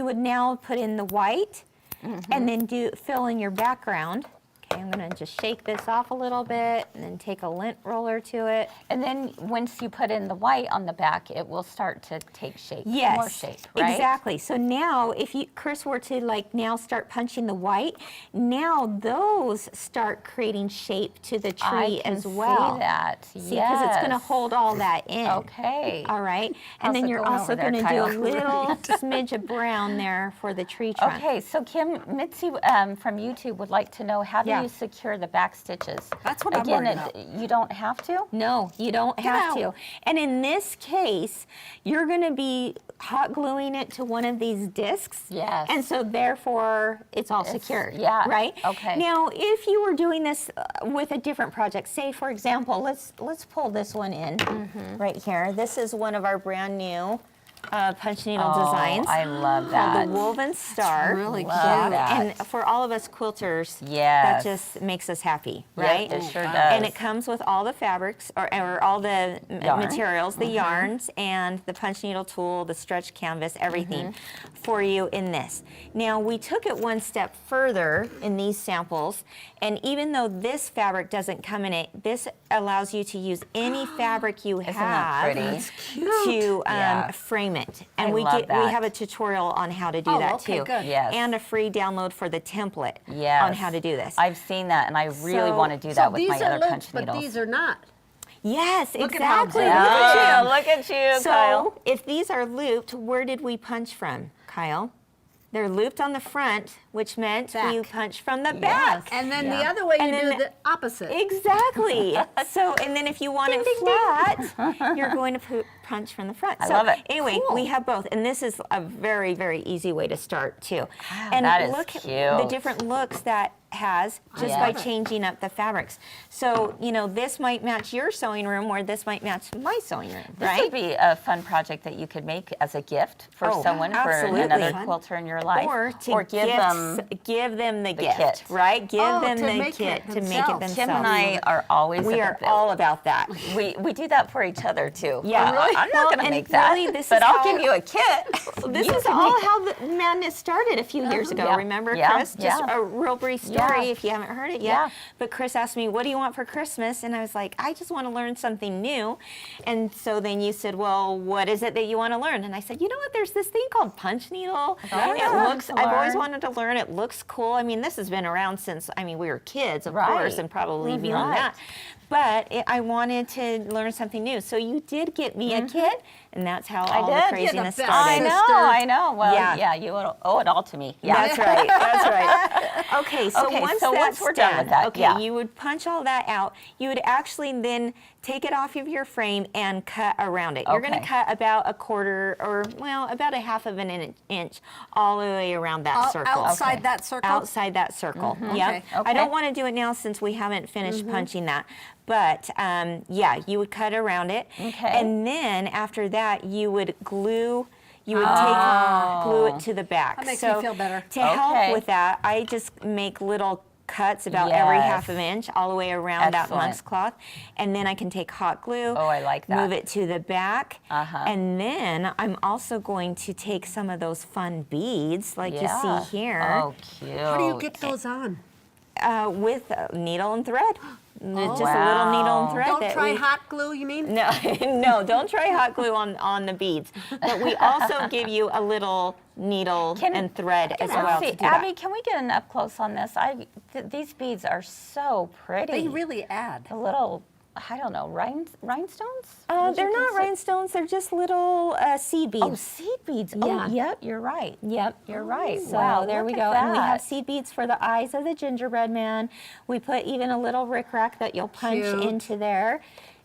would now put in the white and then fill in your background. Okay, I'm going to just shake this off a little bit and then take a lint roller to it. And then once you put in the white on the back, it will start to take shape. Yes, More shape, right? exactly. So now, if Kris were to now start punching the white, now those start creating shape to the tree I can as well. see that. See, because it's going to hold all that in. Okay. All right, How's and then it you're going also over there, going to do a Kyle? little smidge of brown there for the tree trunk. Okay, so Kim, Mitzi from YouTube would like to know, how do Yeah. you secure the back stitches? That's what I'm Again, worried about. you don't have to? No, you don't have out. to. And in this case, you're going to be hot gluing it to one of these discs. Yes. And so therefore, it's all secured. yeah, Right? okay. Now, if you were doing this with a different project, say for example, let's pull this one in right here. This is one of our brand new punch needle designs. I love Called that. the Woven Star. really Love cute. that. And for all of us quilters, that Yes. just makes us happy, Yep, right? it sure does. And it comes with all the fabrics or all the Yarn. materials, the yarns and the punch needle tool, the stretch canvas, everything for you in this. Now we took it one step further in these samples, and even though this fabric doesn't come in it, this allows you to use any fabric you that have pretty? to Yeah. frame it. And I we love we that. have a tutorial on how to do Oh, that okay, too. good. Yes. And a free download for the template Yes. on how to do this. I've seen that, and I really So- want to do that with these my are other looped, punch but needles. these are not. Yes, Look at how exactly. good. Look at Oh, you. look at you, So Kyle. if these are looped, where did we punch from, Kyle? They're looped on the front, which meant we Back. punch from the back. And then the Yeah. other way you And do then the opposite. Exactly. So, and then if you want it flat, you're going to punch from the front. I So love it. anyway, Cool. we have both, and this is a very, very easy way to start too. And that is look at the cute. different looks that has just by Yeah. changing up the fabrics. So, this might match your sewing room, or this might match my sewing room, This right? would be a fun project that you could make as a gift for Oh, someone, absolutely. for another Fun. quilter in your life. Or to give gift them give them the gift, kit. right? Give them to the make kit it to make it themselves. themselves. Kim and I are always We are all about that. We do that for each other too. Yeah. I'm not Well, going to and make that, really, this but is I'll how- give you a kit. This You is can all make- how the madness started a few years ago. Yeah. Remember, Yeah. Kris? Just Yeah. a real brief story Yeah. if you haven't heard it yet. Yeah. But Kris asked me, "What do you want for Christmas?" And I was like, "I just want to learn something new." And so then you said, "Well, what is it that you want to learn?" And I said, "You know what? There's this thing called Punch Needle. I've always wanted to learn. It looks cool. I mean, this has been around since we were kids, of course, and probably beyond that. But I wanted to learn something new. So you did get me a kit, and that's how all the did. craziness You're the started. best. I know. Well, Yeah. you owe it all to me. Yeah. That's right. That's right. Okay, so Okay, once so that's once we're done with that, okay, yeah. you would punch all that out. You would actually then take it off of your frame and cut around it. You're going to Okay. cut about a quarter or, about a half of an inch all the way around that circle. Outside that circle? Outside that circle. Yep. Okay. I don't want to do it now since we haven't finished punching that. But yeah, you would cut around it. Okay. And then after that, you would glue. You would glue it to the back. That makes so me feel better. To help Okay. with that, I just make little cuts about every half Yes. of an inch all the way around that Excellent. monk's cloth. And then I can take hot glue. Oh, I like that. Move it to the back. Uh-huh. And then I'm also going to take some of those fun beads like you Yeah. see here. Oh, cute. How do you get those on? With needle and thread. Just a little wow. needle and thread. Don't that try we- hot glue, you mean? No, no, don't try hot glue on the beads. But we also give you a little needle and thread as well. See, to do Abby, that. can we get an up close on this? These beads are so pretty. They really add. The little, I don't know, rhinestones? They're not rhinestones, they're just little seed beads. Oh, seed beads. Yeah. Oh, yep, you're right. Yep. You're right. So Wow, there we look go. at And we have that. seed beads for the eyes of the gingerbread man. We put even a little rickrack that you'll punch Cute. into there.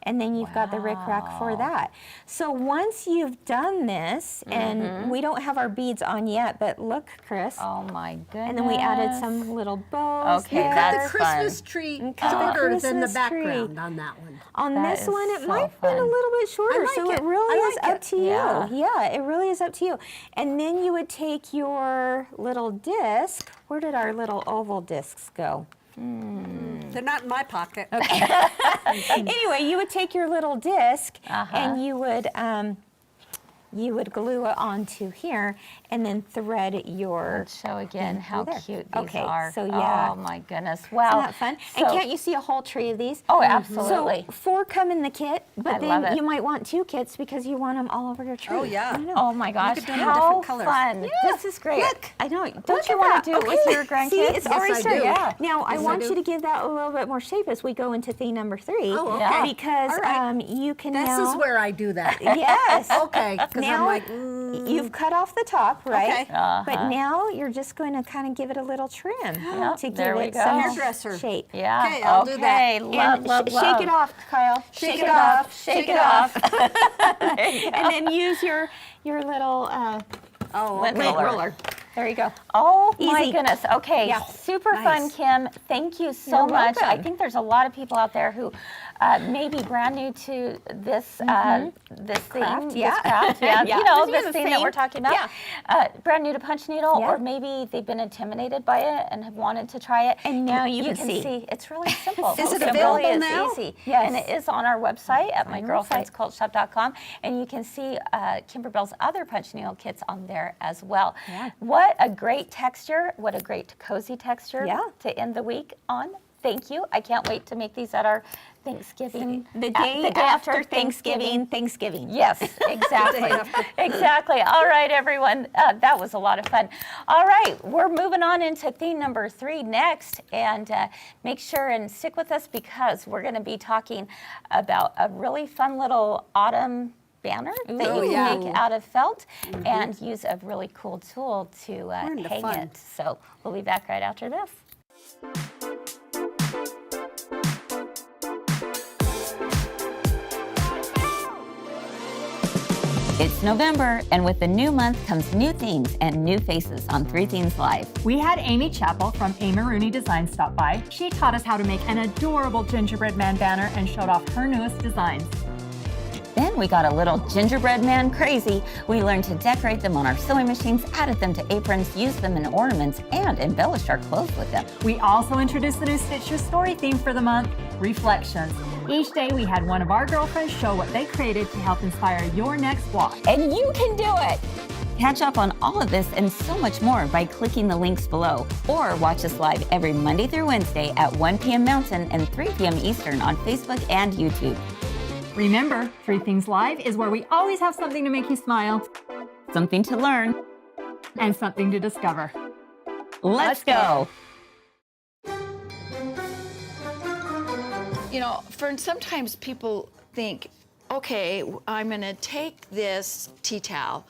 And then you've got the rickrack for that. So once you've done this, and we don't have our beads on yet, but look, Kris. Oh my goodness. And then we added some little bows Okay, there. that's The Christmas tree cut the shorter than the Christmas tree. background on that one. On That this is one, it so might have been a fun. little bit shorter, like so it. it really I is like up it. to you. Yeah. Yeah, it really is up to you. And then you would take your little disc. Where did our little oval discs go? They're not in my pocket. Anyway, you would take your little disc Uh-huh. and you would glue it onto here and then thread your. Let's show again how there. cute these Okay, are. so yeah. Oh my goodness. Wow. Isn't that fun? So- And can't you see a whole tree of these? Oh, absolutely. So 4 come in the kit, but I then love it. you might want 2 kits because you want them all over your tree. Oh, yeah. I know. Oh my gosh, could do them in how different colors. fun. This is great. Look. I know. Don't Look you at want that. to do it with Okay. your grandkids? See, it's already I started. do. Yeah. Now, I Yes, I want do. you to give that a little bit more shape as we go into theme number 3. Oh, okay. Yeah. Because All right. you can This now. is where I do that. Yes. Okay, because I'm Now like, you've cut off the top, right? Okay. But now you're just going to kind of give it a little trim to give there we it go. some Hairdresser. shape. Yeah. Okay, I'll do that. Okay, love, And love, love. shake it off, Kyle. Shake it off. Shake it off. And then use your little oh, Lint okay. roller. There you go. Oh my Easy. goodness. Okay. Yeah. Super fun, Nice. Kim. Thank you so You're much. I welcome. think there's a lot of people out there who may be brand new to this this Craft, theme, yeah. this craft. Yeah. Yeah. You know, This is this the thing that we're same. talking about. Yeah. Brand new to Punch Needle, Yeah. or maybe they've been intimidated by it and have wanted to try it. And now you can see. see. It's really simple. Is it really available is now? easy. Yes. And it is on our website at our website. mygirlfriendsquiltshop.com, and you can see Kimberbell's other Punch Needle kits on there as well. Yeah. What a great texture. What a great cozy texture Yeah. to end the week on. Thank you. I can't wait to make these at our Thanksgiving. The day after Thanksgiving. Yes, exactly. Exactly. All right, everyone. That was a lot of fun. All right, we're moving on into theme number 3 next. And make sure and stick with us because we're going to be talking about a really fun little autumn banner that you can make out of felt and use a really cool tool to into hang fun. it. So we'll be back right after this. It's November, and with the new month comes new themes and new faces on 3 Themes Live. We had Amy Chappell from A. Maroney Design stop by. She taught us how to make an adorable gingerbread man banner and showed off her newest designs. Then Then we got a little gingerbread man crazy. We learned to decorate them on our sewing machines, added them to aprons, used them in ornaments, and embellished our clothes with them. We also introduced the new Stitch Your Story theme for the month, Reflections. Each day we had one of our girlfriends show what they created to help inspire your next block. And you can do it! Catch up on all of this and so much more by clicking the links below, or watch us live every Monday through Wednesday at 1 p.m. Mountain and 3 p.m. Eastern on Facebook and YouTube. Remember, 3 Things Live is where we always have something to make you smile Something to learn. and something to discover. Let's go! You know, sometimes people think, okay, I'm going to take this tea towel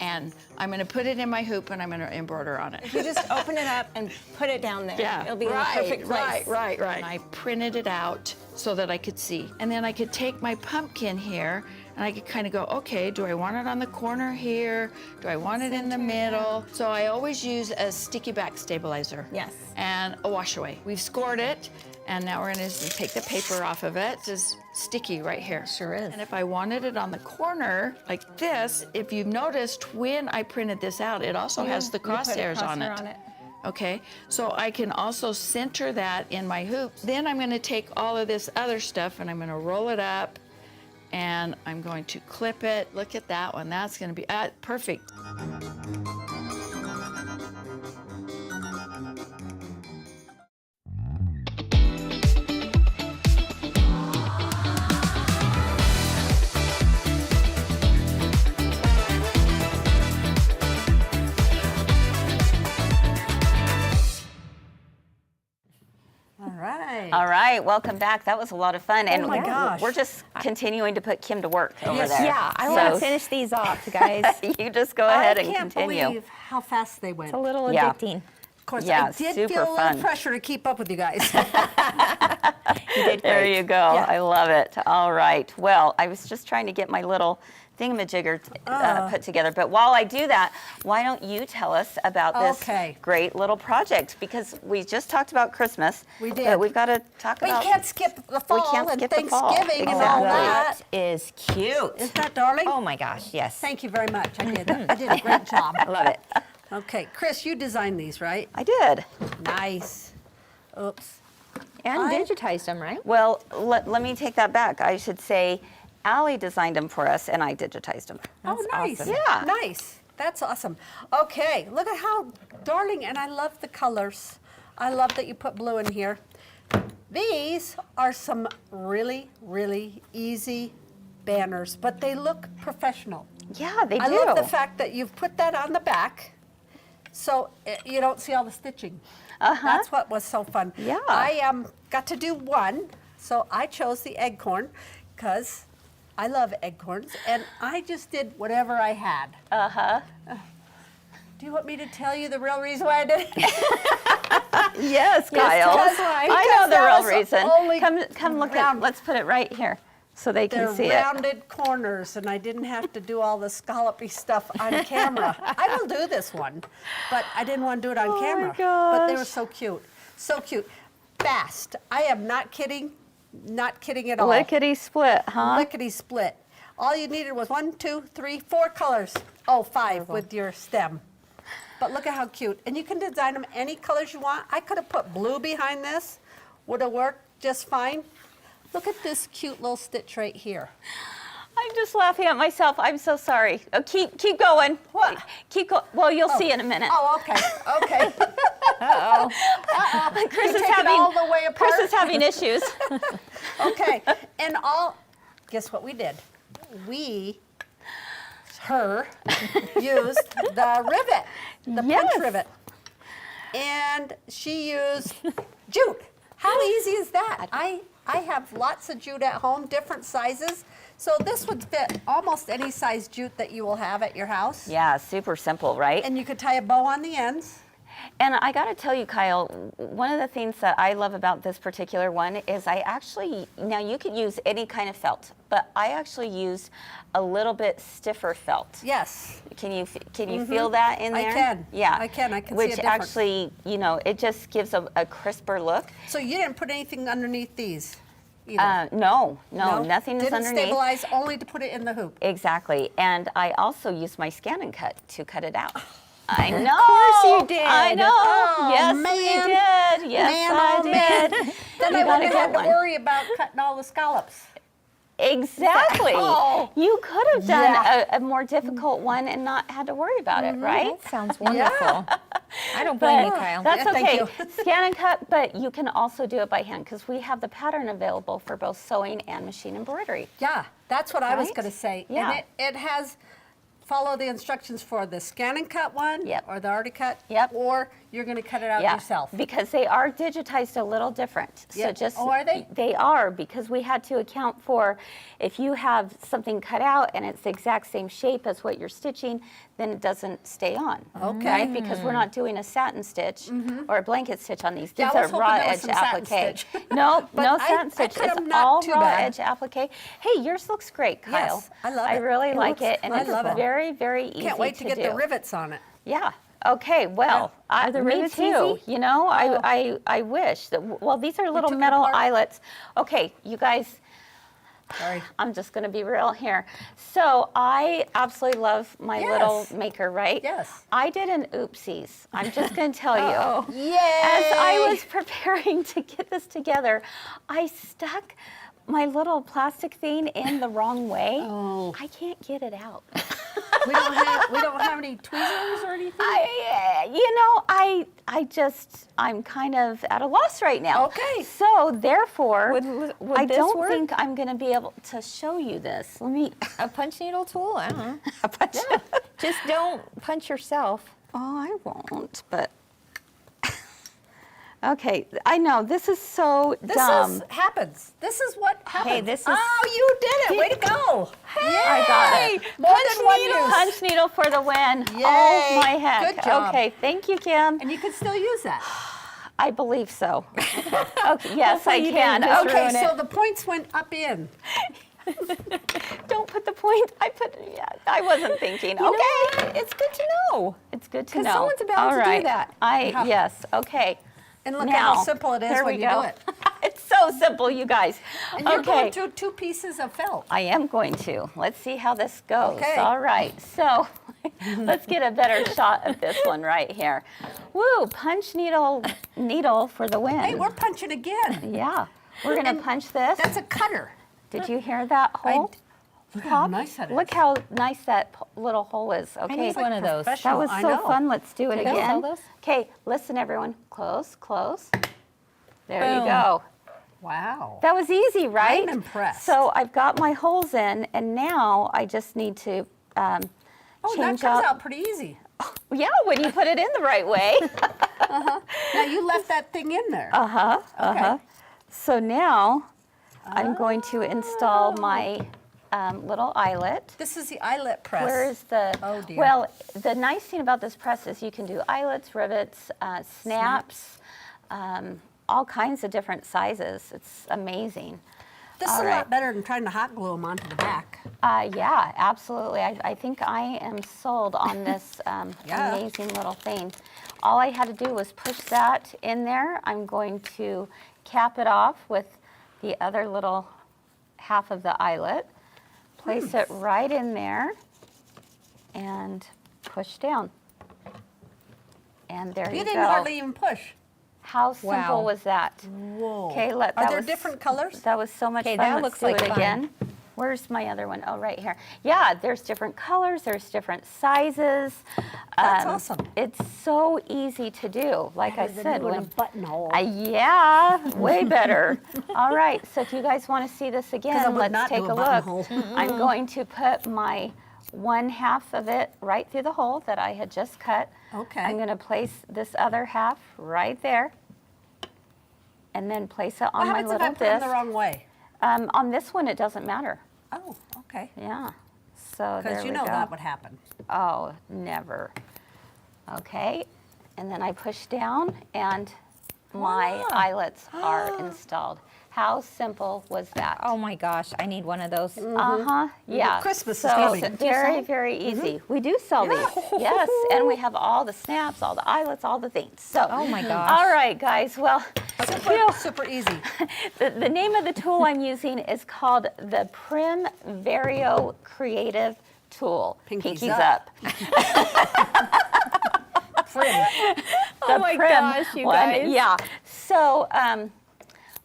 and I'm going to put it in my hoop and I'm going to embroider on it. You just open it up and put it down there. It'll be in the perfect place. Right. And I printed it out so that I could see. And then I could take my pumpkin here and I could kind of go, okay, do I want it on the corner here? Do I want it in the middle? So I always use a sticky back stabilizer. Yes. And a wash away. We've scored it. And now we're going to take the paper off of it. It's sticky right here. Sure is. And if I wanted it on the corner like this, if you've noticed when I printed this out, it also has the crosshairs on it. Okay, so I can also center that in my hoop. Then I'm going to take all of this other stuff and I'm going to roll it up and I'm going to clip it. Look at that one. That's going to be perfect. All right, welcome back. That was a lot of fun. And my gosh. we're just continuing to put Kim to work over there. Yeah, I want to finish these off, guys. You just go ahead and I can't continue. believe how fast they went. It's a little Yeah. addicting. Of course, Yeah, I did super feel a fun. little pressure to keep up with you guys. You did There great. you go. Yeah. I love it. All right. Well, I was just trying to get my little thingamajigger put together. But while I do that, why don't you tell us about this Okay. great little project? Because we just talked about Christmas. We did. But we've got to talk We about... can't skip the fall can't and skip the fall. Thanksgiving and all Exactly. that. That is cute. Isn't that darling? Oh my gosh, yes. Thank you very much. I did a great job. I love it. Okay, Kris, you designed these, right? I did. Nice. Oops. And I- digitized them, right? Well, let me take that back. I should say Allie designed them for us and I digitized them. Oh, nice. awesome. Yeah. Nice. That's awesome. Okay, look at how darling, and I love the colors. I love that you put blue in here. These are some really, really easy banners, but they look professional. Yeah, they do. I love the fact that you've put that on the back so you don't see all the stitching. That's what was so fun. Yeah. I got to do one, so I chose the acorn because I love acorns, and I just did whatever I had. Do you want me to tell you the real reason why I did it? Yes, Kyle. because I that know the was real the reason. only Come look at. round- Let's put it right here so they can They're see rounded corners, and I didn't have to do all the scallopy stuff on camera. I will do this one, but I didn't want to do it on camera. But they were so cute. So cute. Fast. I am not kidding. Not kidding at it. all. Lickety split, huh? Lickety split. All you needed was 1, 2, 3, 4 colors. Oh, 5 with your stem. But look at how cute. And you can design them any colors you want. I could have put blue behind this. Would have worked just fine. Look at this cute little stitch right here. I'm just laughing at myself. I'm so sorry. Oh, keep going. What? Keep going. Well, you'll see in a minute. Oh, okay. Okay. Chris You is take it having all the way apart? Chris is having issues. Okay. And guess what we did? Her used the rivet, the punch rivet. And she used jute. How easy is that? I have lots of jute at home, different sizes. So this would fit almost any size jute that you will have at your house. Yeah, super simple, right? And you could tie a bow on the ends. And I got to tell you, Kyle, one of the things that I love about this particular one is now you could use any kind of felt, but I actually used a little bit stiffer felt. Yes. Can you feel that in there? I can. Yeah. I can. I can see a Which difference. actually, it just gives a crisper look. So you didn't put anything underneath these? either? No, nothing is Didn't underneath. stabilize, only to put it in the hoop. Exactly, and I also used my ScanNCut to cut it out. I know. Of course you did. I know. Oh, yes, man. we did. Yes, Man, I oh, did. man. Then I You gotta wouldn't have get had to one. worry about cutting all the scallops. Exactly. Oh. You could have done Yeah. a more difficult one and not had to worry about it, right? That sounds wonderful. I don't blame you, But Kyle. that's Yeah, thank okay. you. ScanNCut, but you can also do it by hand because we have the pattern available for both sewing and machine embroidery. Yeah, that's what I was Right? going to say. Yeah. And it has, follow the instructions for the ScanNCut one Yep. or the already cut, Yep. or you're going to cut it out Yeah, yourself. because they are digitized a little different. Yeah. So just Oh, are they? They are, because we had to account for if you have something cut out and it's the exact same shape as what you're stitching, then it doesn't stay on. Okay. Right? Because we're not doing a satin stitch or a blanket stitch on these. Yeah, These I are was hoping raw there was edge some satin applique. stitch. No, But no I satin stitch. cut 'em It's not all too raw bad. edge applique. Hey, yours looks great, Kyle. Yes, I love I it. really It like looks it, and it's wonderful. very, very easy Can't wait to get do. the rivets on it. Yeah. Okay. Well, Are the me rivets too. easy? You know, I wish that. Well, these are little took it metal apart. eyelets. Okay, you guys. Sorry. I'm just going to be real here. So I absolutely love my little Yes. maker, right? Yes. I did an oopsies. I'm just going to tell you. Yay! As I was preparing to get this together, I stuck my little plastic thing in the wrong way. Oh. I can't get it out. we don't have any tweezers or anything? I'm kind of at a loss right now. Okay. So therefore, Would I this don't work? think I'm going to be able to show you this. Let me. A punch needle tool? I don't know. Yeah. Just don't punch yourself. Oh, I won't. But okay, I know this is so dumb. Happens. This is what happens. this is- Oh, you did it. Way to go. I got it. More than one use. Punch needle for the win. Yay. Oh my heck. Good job. Okay, thank you, Kim. And you can still use that. I believe so. Okay, yes, I Hopefully you can. didn't just Okay, ruin So it. the points went up in. don't put the point. I wasn't thinking. You know Okay. what? It's good to know. It's good to know. 'Cause someone's about All to do right. that. Yes, okay. And look Now, at how simple it is there when we you go. do it. It's so simple, you guys. And you're Okay. going to 2 pieces of felt. I am going to. Let's see how this goes. Okay. All right. So let's get a better shot of this one right here. Woo, punch needle for the win. Hey, we're punching again. Yeah. We're going to punch this. That's a cutter. Did you hear that hole? Look how nice that is. Look how nice that little hole is. I Okay. need one of those. That was I so know. fun. Let's do it Do they sell again. those? Okay, listen everyone. Close, close. There you Boom. go. Wow. That was easy, right? I'm impressed. So I've got my holes in, and now I just need to Oh, that change comes up. out pretty easy. Yeah, when you put it in the right way. Now you left that thing in there. Okay. So now I'm going to install my little eyelet. This is the eyelet press. Where is the? Oh, dear. Well, the nice thing about this press is you can do eyelets, rivets, snaps, all kinds of different sizes. It's amazing. This is all a right. lot better than trying to hot glue them onto the back. Yeah, absolutely. I think I am sold on this Yeah. amazing little thing. All I had to do was push that in there. I'm going to cap it off with the other little half of the eyelet. Place it right in there and push down. And there you You go. didn't hardly even push. How simple Wow. was that? Whoa. Okay, Are there was, different colors? That was so much Okay, fun. that Let's looks do like it fun. again. Where's my other one? Oh, right here. Yeah, there's different colors. There's different sizes. That's awesome. It's so easy to do. Like I Better than said, doing a when buttonhole. yeah, way better. All right, so if you guys want to see this I again, would let's not take do a a look. buttonhole. I'm going to put my 1/2 of it right through the hole that I had just cut. Okay. I'm going to place this other half right there, and then place it on What my happens if I little put them disc. the wrong way? On this one, it doesn't matter. Oh, okay. Yeah. So there Because we you know go. that would happen. Oh, never. Okay, and then I push down, and my eyelets are installed. How simple was that? Oh my gosh, I need one of those. Yeah. Christmas is so coming. very, very easy. We do sell these. Yes, and we have all the snaps, all the eyelets, all the things. So, Oh my gosh. All right, guys. Well, Super easy. the name of the tool I'm using is called the Prim Vario Creative Tool. Pinkies up. Oh my gosh, you guys. Yeah. So,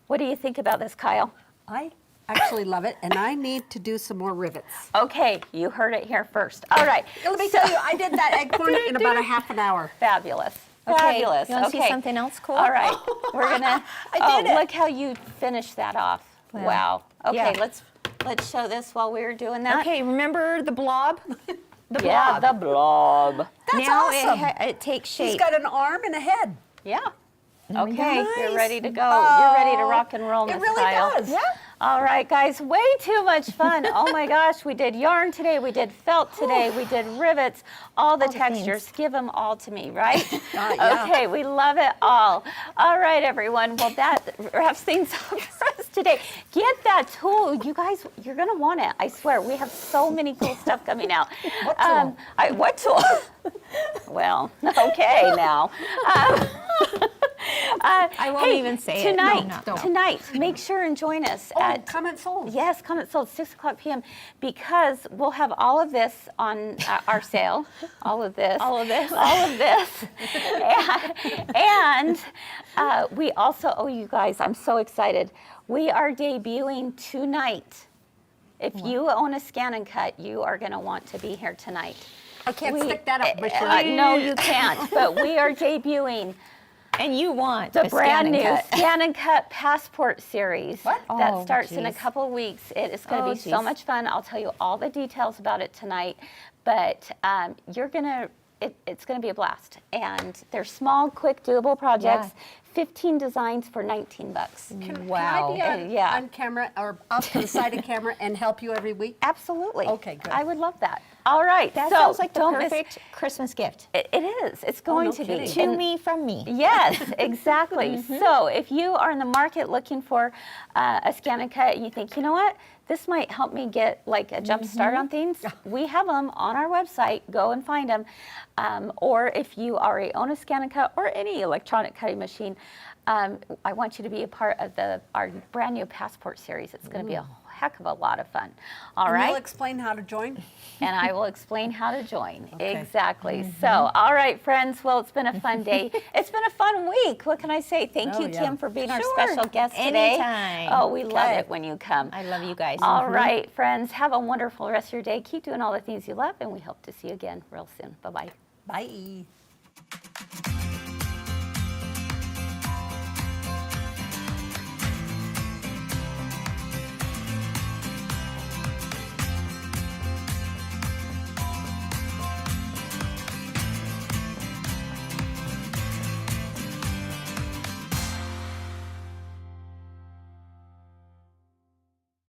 what do you think about this, Kyle? I actually love it, and I need to do some more rivets. Okay, you heard it here first. All right. Let me tell you, I did that egg corner in about a half an hour. Fabulous. Okay, Fabulous. you want to see something else cool? All right. We're gonna. I did it. Look how you finished that off. Wow. Okay. yeah. Let's show this while we were doing that. Okay, remember the blob? Yeah, the blob. That's now awesome. it takes shape. He's got an arm and a head. Yeah. we Okay, go. you're Nice. ready to go. Oh, You're ready to rock and roll, it Miss really Kyle. does. Yeah. All right, guys, way too much fun. Oh my gosh, we did yarn today, we did felt today, we did rivets, all the textures. Give them all to me, right? Yeah. Okay, we love it all. All right, everyone. Well, that wraps things up for us today. Get that tool. You guys, you're going to want it. I swear, we have so many cool stuff coming out. What tool? What tool? Well, okay now. I won't even say it. tonight, No, don't. Tonight, make sure and join us Oh, at comment sold. Yes, come at sold 6 o'clock p.m. because we'll have all of this on our sale. All of this. All of this. All of this. and we also, oh, you guys, I'm so excited. We are debuting tonight. If you own a ScanNCut, you are going to want to be here tonight. I can't stick that up my shirt. No, you can't. But we are debuting And you want the a brand new ScanNCut. ScanNCut Passport Series that Oh, starts in a geez. couple weeks. It is going to Oh, be so geez. much fun. I'll tell you all the details about it tonight, but you're gonna. It's going to be a blast. And they're small, quick, doable projects. 15 designs for $19. Can Wow. I be Yeah. on camera or up to the side of camera and help you every week? Absolutely. Okay, good. I would love that. All right. That so sounds like the don't miss- perfect Christmas gift. It is. It's going no to kidding. be. To And- me from me. Yes, exactly. So if you are in the market looking for a ScanNCut and you think, you know what, this might help me get like a jump start on things, we have them on our website. Go and find them. Or if you already own a ScanNCut or any electronic cutting machine, I want you to be a part of our brand new Passport series. It's going to be a heck of a lot of fun. All And right. you'll explain how to join? And I will explain how to join. Okay. Exactly. So, all right, friends. Well, it's been a fun day. It's been a fun week. What can I say? Thank you, yeah. Kim, for being our Sure. special guest today. Anytime. Oh, we love Okay. it when you come. I love you guys. All right, friends. Have a wonderful rest of your day. Keep doing all the things you love, and we hope to see you again real soon. Bye-bye. Bye.